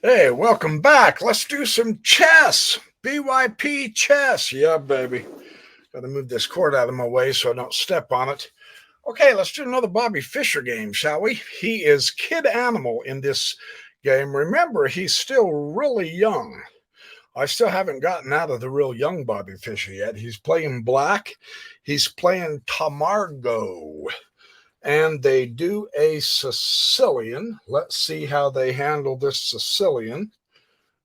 Hey, welcome back. Let's do some chess. BYP chess. Yeah, baby. Got to move this cord out of my way so I don't step on it. Okay, let's do another Bobby Fischer game, shall we? He is Kid Animal in this game. Remember, he's still really young. I still haven't gotten out of the real young Bobby Fischer yet. He's playing black. He's playing Tamargo. And they do a Sicilian. Let's see how they handle this Sicilian.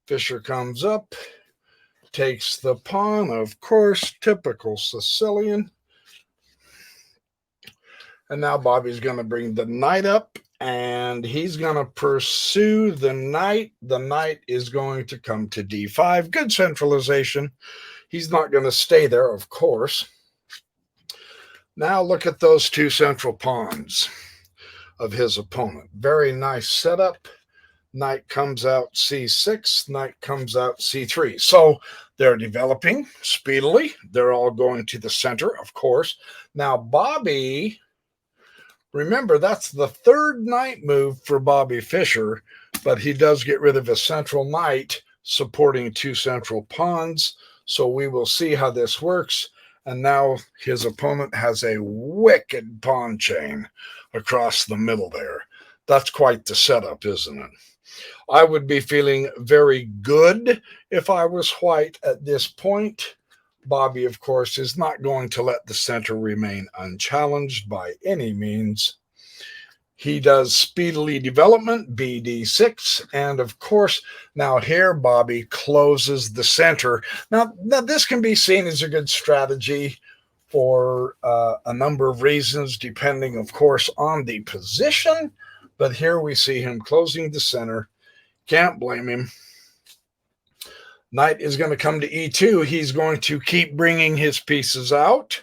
Fischer comes up, takes the pawn, of course, typical Sicilian. And now Bobby's going to bring the knight up, and he's going to pursue the knight. The knight is going to come to d5. Good centralization. He's not going to stay there, of course. Now look at those two central pawns of his opponent. Very nice setup. Knight comes out c6, knight comes out c3. So they're developing speedily. They're all going to the center, of course. Now, Bobby, remember, that's the third knight move for Bobby Fischer, but he does get rid of a central knight supporting two central pawns. So we will see how this works. And now his opponent has a wicked pawn chain across the middle there. That's quite the setup, isn't it? I would be feeling very good if I was white at this point. Bobby, of course, is not going to let the center remain unchallenged by any means. He does speedily development, BD6, and of course, now here Bobby closes the center. Now this can be seen as a good strategy for a number of reasons, depending, of course, on the position. But here we see him closing the center. Can't blame him. Knight is going to come to e2. He's going to keep bringing his pieces out.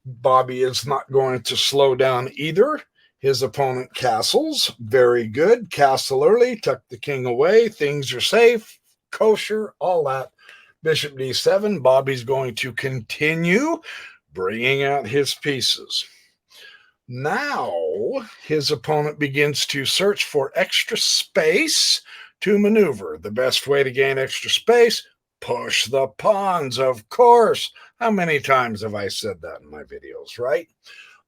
Bobby is not going to slow down either. His opponent castles. Very good. Castle early. Tuck the king away. Things are safe. Kosher. All that. Bishop d7. Bobby's going to continue bringing out his pieces. Now his opponent begins to search for extra space to maneuver. The best way to gain extra space, push the pawns, of course. How many times have I said that in my videos, right?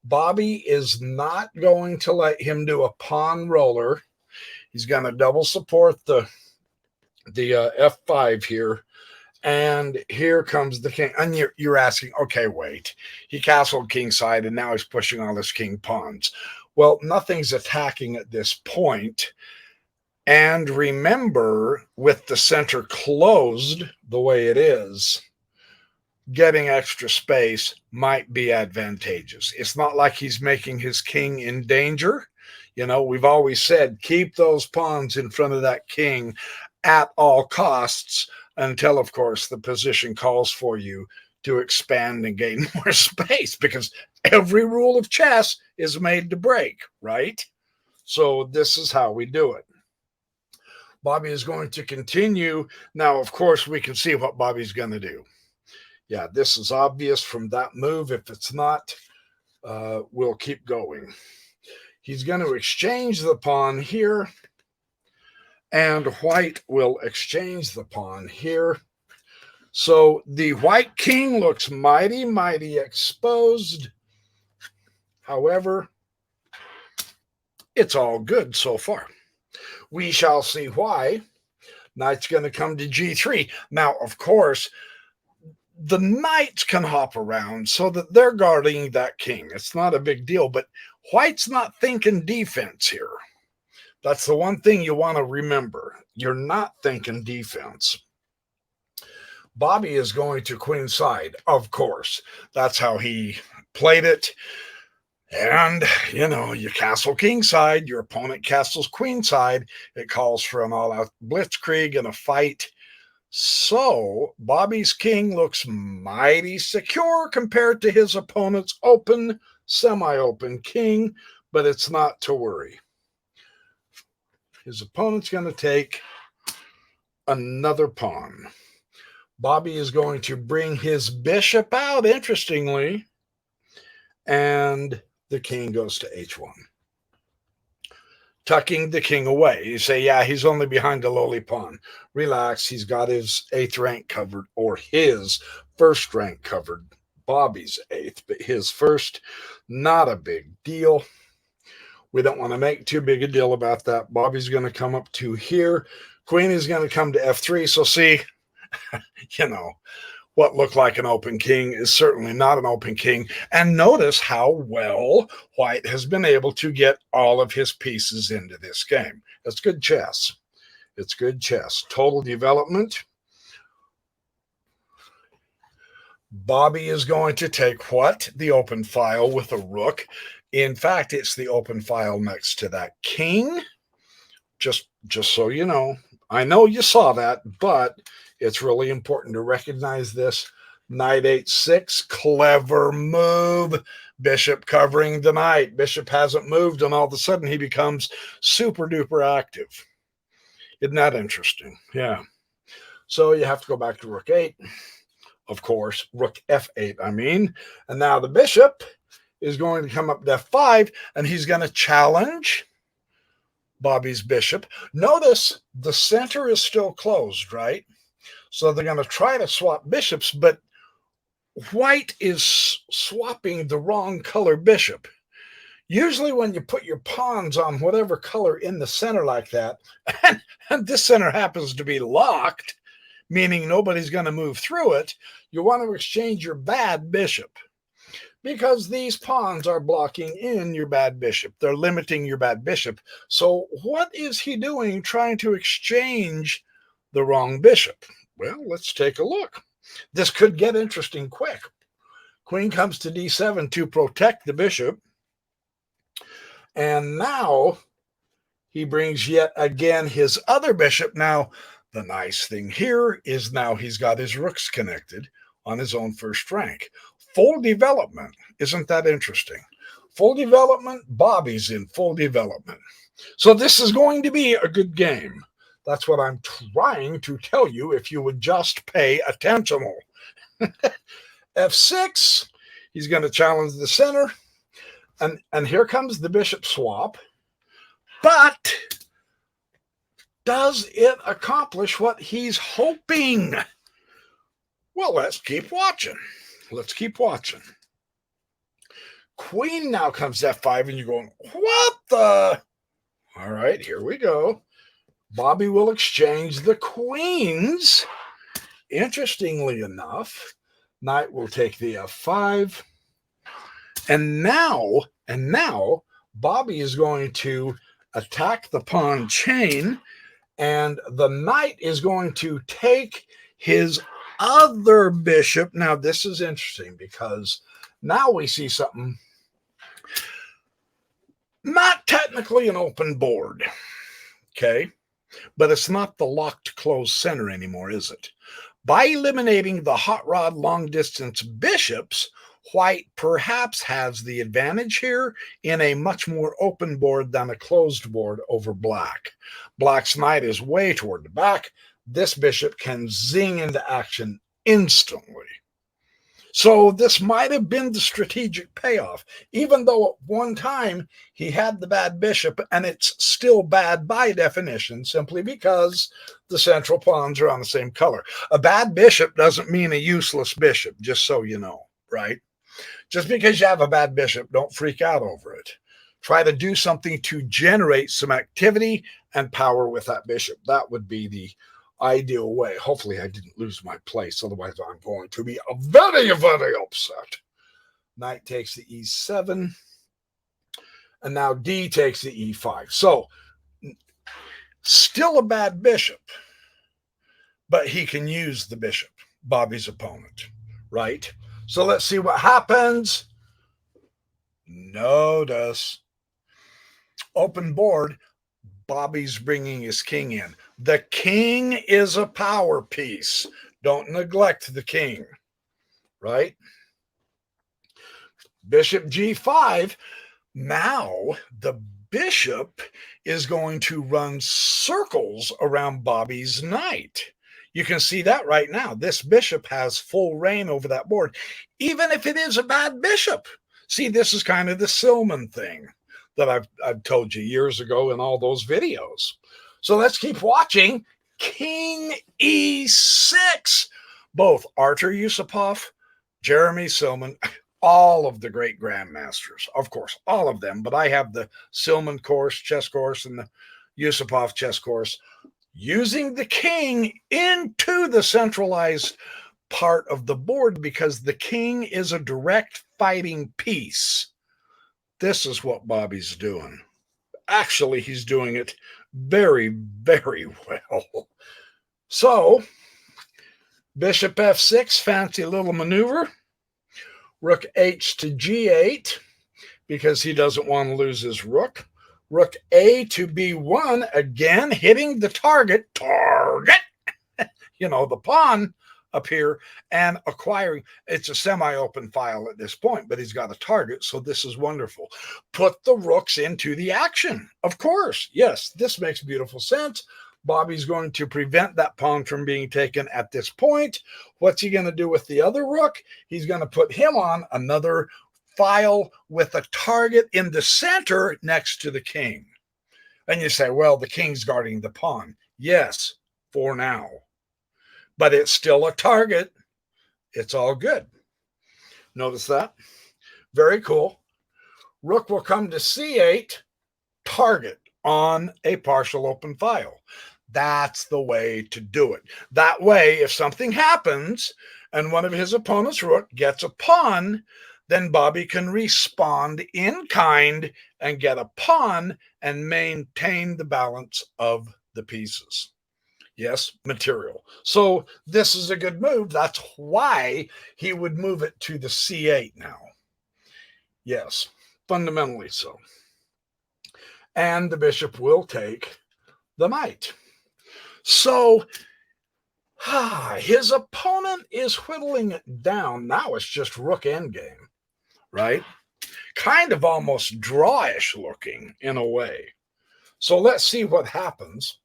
Bobby is not going to let him do a pawn roller. He's going to double support the F5 here. And here comes the king. And you're asking, okay, wait. He castled kingside, and now he's pushing all his king pawns. Well, nothing's attacking at this point. And remember, with the center closed the way it is, getting extra space might be advantageous. It's not like he's making his king in danger. You know, we've always said, keep those pawns in front of that king at all costs until, of course, the position calls for you to expand and gain more space, because every rule of chess is made to break, right? So this is how we do it. Bobby is going to continue. Now, of course, we can see what Bobby's going to do. Yeah, this is obvious from that move. If it's not, we'll keep going. He's going to exchange the pawn here, and white will exchange the pawn here. So the white king looks mighty, mighty exposed. However, it's all good so far. We shall see why. Knight's going to come to g3. Now, of course, the knights can hop around so that they're guarding that king. It's not a big deal, but white's not thinking defense here. That's the one thing you want to remember. You're not thinking defense. Bobby is going to queenside, of course. That's how he played it. And, you know, you castle kingside, your opponent castles queenside. It calls for an all-out blitzkrieg and a fight. So Bobby's king looks mighty secure compared to his opponent's open, semi-open king, but it's not to worry. His opponent's going to take another pawn. Bobby is going to bring his bishop out, interestingly, and the king goes to h1. tucking the king away. You say, yeah, he's only behind a lowly pawn. Relax, he's got his 8th rank covered, or his 1st rank covered. Bobby's 8th, but his 1st, not a big deal. We don't want to make too big a deal about that. Bobby's going to come up to here. Queen is going to come to f3. So see, what looked like an open king is certainly not an open king. And notice how well White has been able to get all of his pieces into this game. It's good chess. It's good chess. Total development. Bobby is going to take what? The open file with a rook. In fact, it's the open file next to that king. Just so you know. I know you saw that, but it's really important to recognize this. Knight h6, clever move. Bishop covering the knight. Bishop hasn't moved, and all of a sudden he becomes super duper active. Isn't that interesting? Yeah. So you have to go back to rook 8. Of course, rook f8, I mean. And now the bishop is going to come up to f5, and he's going to challenge Bobby's bishop. Notice the center is still closed, right? So they're going to try to swap bishops, but White is swapping the wrong color bishop. Usually when you put your pawns on whatever color in the center like that, and this center happens to be locked, meaning nobody's going to move through it, you want to exchange your bad bishop, because these pawns are blocking in your bad bishop. They're limiting your bad bishop. So what is he doing trying to exchange the wrong bishop? Well, let's take a look. This could get interesting quick. Queen comes to d7 to protect the bishop. And now he brings yet again his other bishop. Now, the nice thing here is now he's got his rooks connected on his own 1st rank. Full development. Isn't that interesting? Full development. Bobby's in full development. So this is going to be a good game. That's what I'm trying to tell you if you would just pay attention. f6. He's going to challenge the center. And here comes the bishop swap. But does it accomplish what he's hoping? Well, let's keep watching. Let's keep watching. Queen now comes to f5, and you're going, what the? All right, here we go. Bobby will exchange the queens. Interestingly enough, knight will take the f5. And now Bobby is going to attack the pawn chain, and the knight is going to take his other bishop. Now, this is interesting because now we see something not technically an open board, okay? But it's not the locked closed center anymore, is it? By eliminating the hot rod long distance bishops, White perhaps has the advantage here in a much more open board than a closed board over Black. Black's knight is way toward the back. This bishop can zing into action instantly. So this might have been the strategic payoff, even though at one time he had the bad bishop, and it's still bad by definition simply because the central pawns are on the same color. A bad bishop doesn't mean a useless bishop, just so you know, right? Just because you have a bad bishop, don't freak out over it. Try to do something to generate some activity and power with that bishop. That would be the ideal way. Hopefully I didn't lose my place, otherwise I'm going to be very, very upset. Knight takes the e7, and now d takes the e5. So still a bad bishop, but he can use the bishop, Bobby's opponent, right? So let's see what happens. Notice open board, Bobby's bringing his king in. The king is a power piece. Don't neglect the king, right? Bishop g5. Now the bishop is going to run circles around Bobby's knight. You can see that right now. This bishop has full reign over that board, even if it is a bad bishop. See, this is kind of the Silman thing. that I've told you years ago in all those videos. So let's keep watching. King E6. Both Artur Yusupov, Jeremy Silman, all of the great grandmasters, of course, all of them. But I have the Silman course, chess course, and the Yusupov chess course, using the king into the centralized part of the board because the king is a direct fighting piece. This is what Bobby's doing. Actually, he's doing it very, very well. So, bishop f6, fancy little maneuver. Rook h to g8 because he doesn't want to lose his rook. Rook a to b1, again hitting the target, the pawn up here, and acquiring. It's a semi-open file at this point, but he's got a target, so this is wonderful. Put the rooks into the action, of course. Yes, this makes beautiful sense. Bobby's going to prevent that pawn from being taken at this point. What's he going to do with the other rook? He's going to put him on another file with a target in the center next to the king. And you say, well, the king's guarding the pawn. Yes, for now. But it's still a target. It's all good. Notice that? Very cool. Rook will come to c8, target on a partial open file. That's the way to do it. That way, if something happens and one of his opponent's rook gets a pawn, then Bobby can respond in kind and get a pawn and maintain the balance of the pieces. Yes, material. So this is a good move. That's why he would move it to the c8 now. Yes, fundamentally so. And the bishop will take the knight. So his opponent is whittling it down. Now it's just rook endgame, right? Kind of almost drawish looking in a way. So let's see what happens.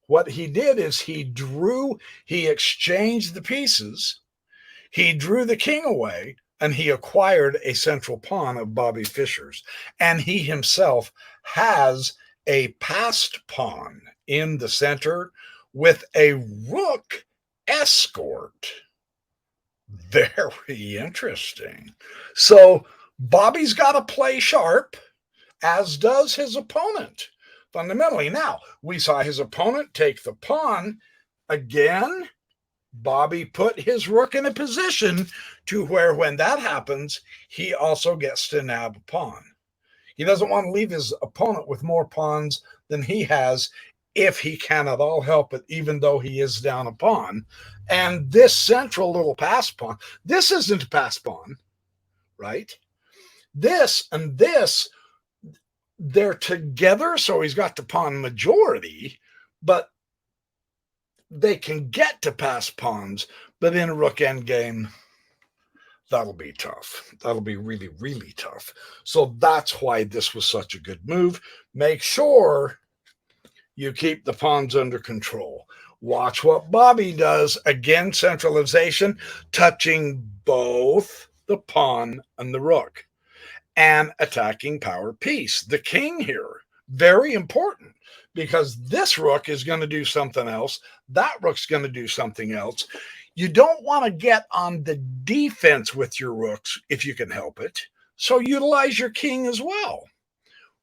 What he did is he exchanged the pieces, he drew the king away, and he acquired a central pawn of Bobby Fischer's. And he himself has a passed pawn in the center with a rook escort. Very interesting. So Bobby's got to play sharp, as does his opponent. Fundamentally. Now, we saw his opponent take the pawn. Again, Bobby put his rook in a position to where when that happens, he also gets to nab a pawn. He doesn't want to leave his opponent with more pawns than he has if he can at all help it, even though he is down a pawn. And this central little pass pawn, this isn't a pass pawn, right? This and this, they're together, so he's got the pawn majority, but they can get to pass pawns. But in rook endgame, that'll be tough. That'll be really, really tough. So that's why this was such a good move. Make sure you keep the pawns under control. Watch what Bobby does. Again, centralization, touching both the pawn and the rook, and attacking power piece. The king here, very important, because this rook is going to do something else. That rook's going to do something else. You don't want to get on the defense with your rooks if you can help it. So utilize your king as well.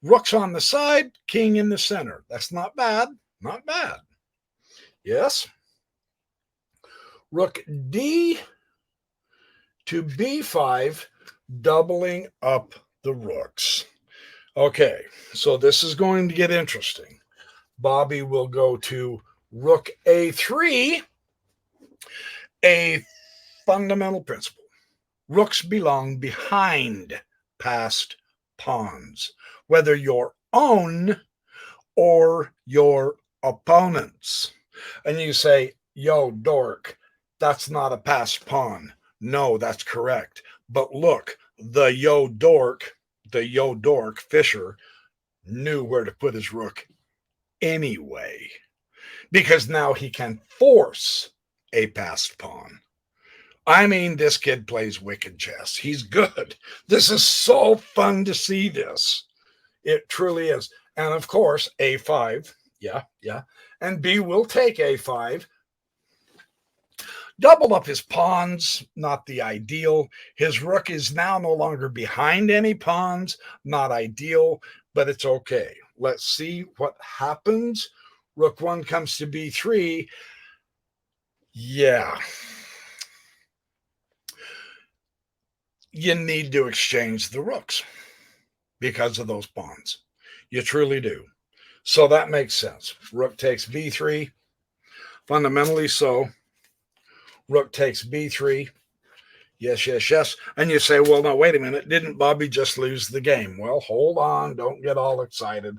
Rook's on the side, king in the center. That's not bad. Not bad. Yes. Rook D to B5, doubling up the rooks. Okay, so this is going to get interesting. Bobby will go to rook A3, a fundamental principle. Rooks belong behind passed pawns, whether your own or your opponent's. And you say, yo, dork, that's not a passed pawn. No, that's correct. But look, the yo dork, Fischer, knew where to put his rook anyway, because now he can force a passed pawn. I mean, this kid plays wicked chess. He's good. This is so fun to see this. It truly is. And of course, A5. Yeah, yeah. And B will take A5. Doubled up his pawns, not the ideal. His rook is now no longer behind any pawns, not ideal, but it's okay. Let's see what happens. Rook 1 comes to B3. Yeah. You need to exchange the rooks because of those pawns. You truly do. So that makes sense. Rook takes B3. Fundamentally so. Rook takes B3. Yes, yes, yes. And you say, well, no, wait a minute. Didn't Bobby just lose the game? Well, hold on. Don't get all excited.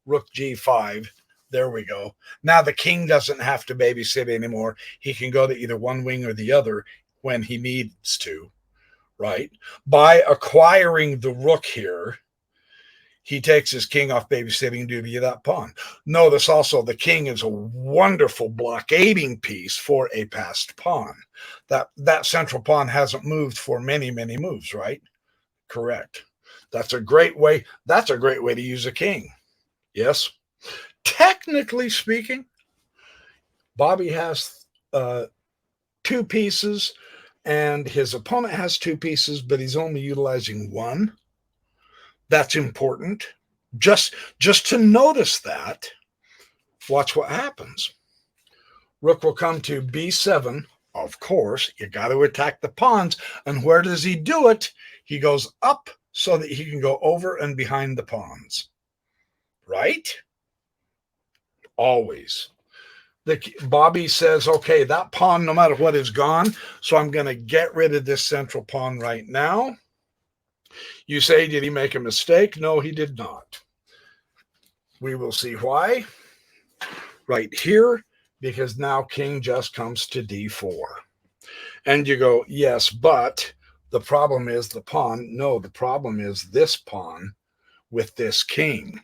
Rook G5. There we go. Now the king doesn't have to babysit anymore. He can go to either one wing or the other when he needs to, right? By acquiring the rook here, he takes his king off babysitting duty of that pawn. Notice also the king is a wonderful blockading piece for a passed pawn. That central pawn hasn't moved for many, many moves, right? Correct. That's a great way. That's a great way to use a king. Yes. Technically speaking, Bobby has 2 pieces and his opponent has 2 pieces, but he's only utilizing 1. That's important. Just to notice that, watch what happens. Rook will come to B7. Of course, you got to attack the pawns. And where does he do it? He goes up so that he can go over and behind the pawns. Right? Always. Bobby says, okay, that pawn, no matter what, is gone. So I'm going to get rid of this central pawn right now. You say, did he make a mistake? No, he did not. We will see why right here, because now king just comes to D4. And you go, yes, but the problem is the pawn. No, the problem is this pawn with this king.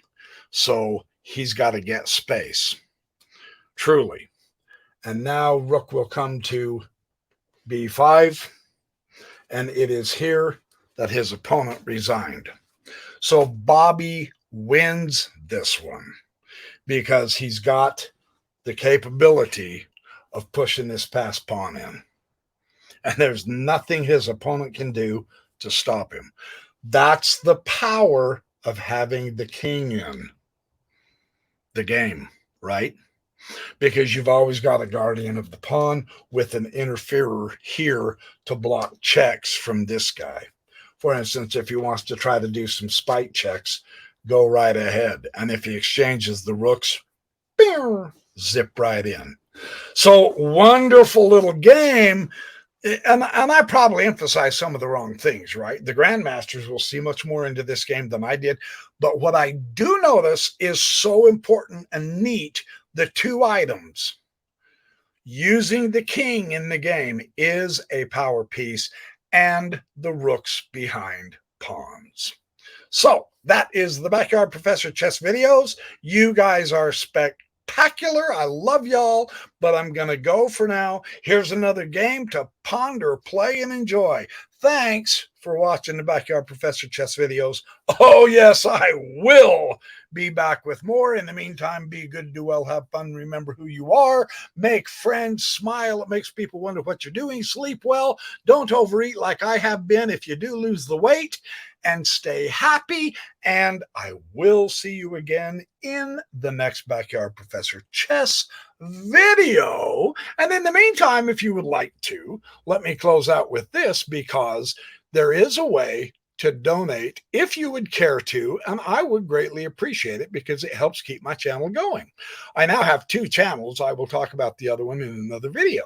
So he's got to get space, truly. And now rook will come to B5, and it is here that his opponent resigned. So Bobby wins this one because he's got the capability of pushing this passed pawn in. And there's nothing his opponent can do to stop him. That's the power of having the king in the game, right? Because you've always got a guardian of the pawn with an interferer here to block checks from this guy. For instance, if he wants to try to do some spite checks, go right ahead. And if he exchanges the rooks, zip right in. So wonderful little game. And I probably emphasize some of the wrong things, right? The grandmasters will see much more into this game than I did. But what I do notice is so important and neat. The 2 items. Using the king in the game is a power piece, and the rooks behind pawns. So that is the Backyard Professor Chess videos. You guys are spectacular. I love y'all, but I'm going to go for now. Here's another game to ponder, play, and enjoy. Thanks for watching the Backyard Professor Chess videos. Oh, yes, I will be back with more. In the meantime, be good, do well, have fun, remember who you are, make friends, smile. It makes people wonder what you're doing. Sleep well. Don't overeat like I have been if you do lose the weight. And stay happy. And I will see you again in the next Backyard Professor Chess video. And in the meantime, if you would like to, let me close out with this, because there is a way to donate if you would care to, and I would greatly appreciate it because it helps keep my channel going. I now have 2 channels. I will talk about the other one in another video.